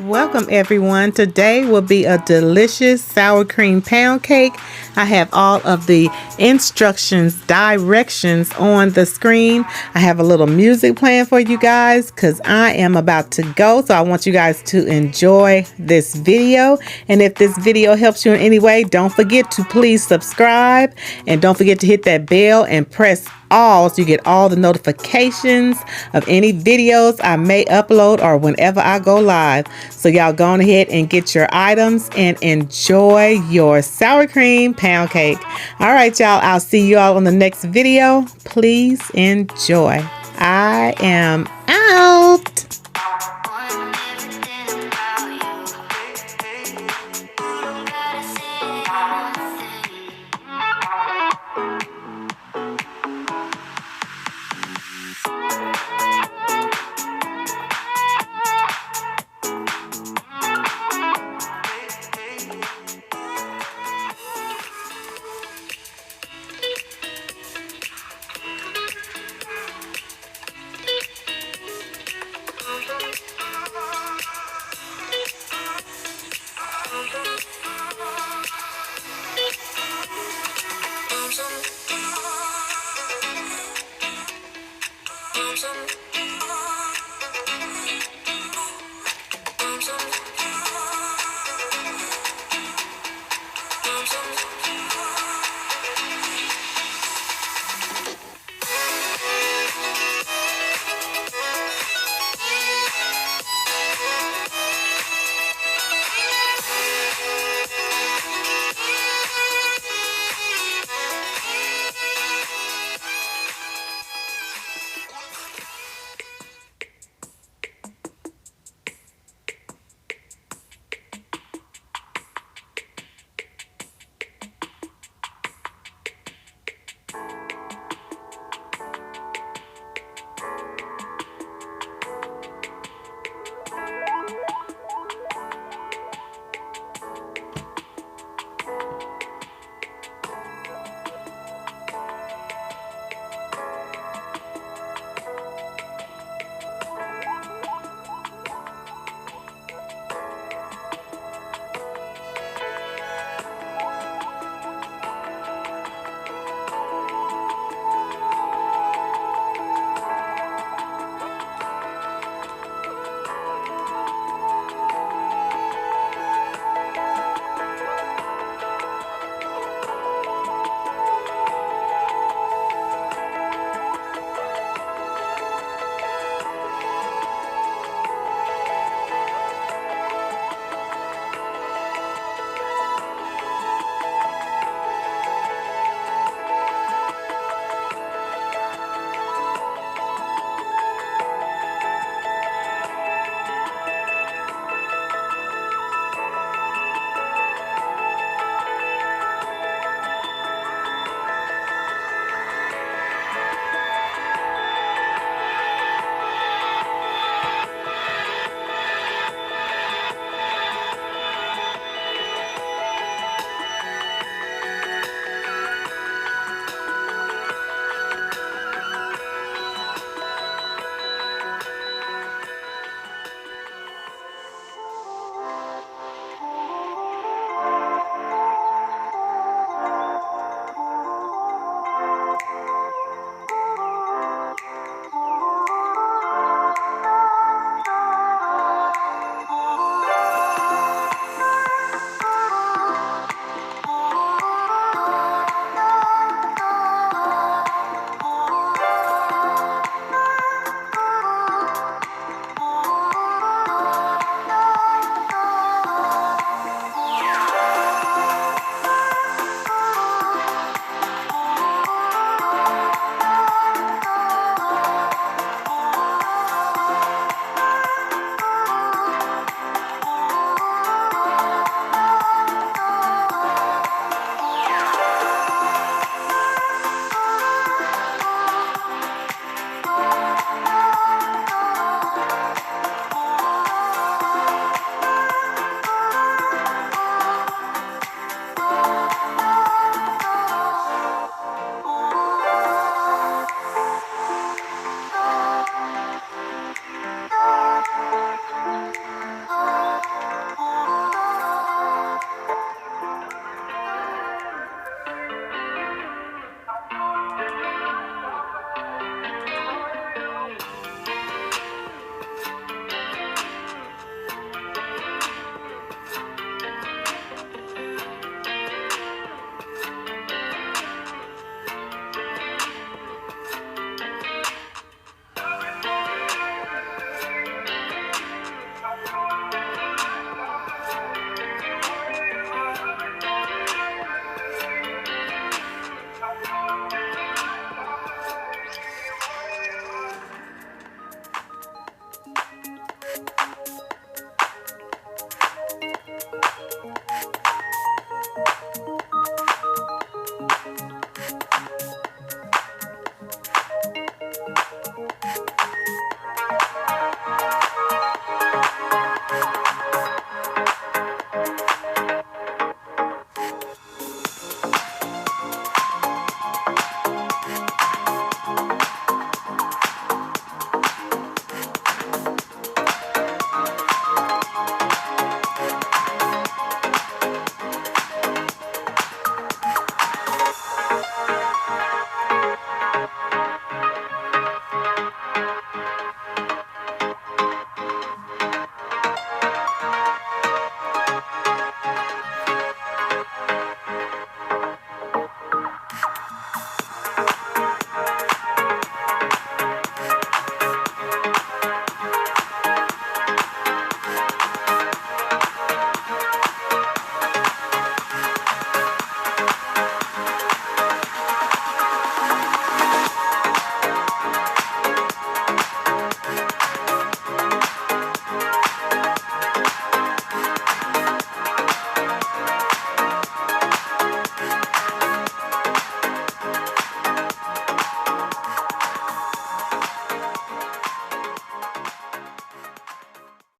Welcome everyone. Today will be a delicious sour cream pound cake. I have all of the instructions, directions on the screen. I have a little music playing for you guys because I am about to go. So I want you guys to enjoy this video. And if this video helps you in any way, don't forget to please subscribe and don't forget to hit that bell and press all so you get all the notifications of any videos I may upload or whenever I go live. So y'all go on ahead and get your items and enjoy your sour cream pound cake. All right, y'all, I'll see you all on the next video. Please enjoy. I am out. Some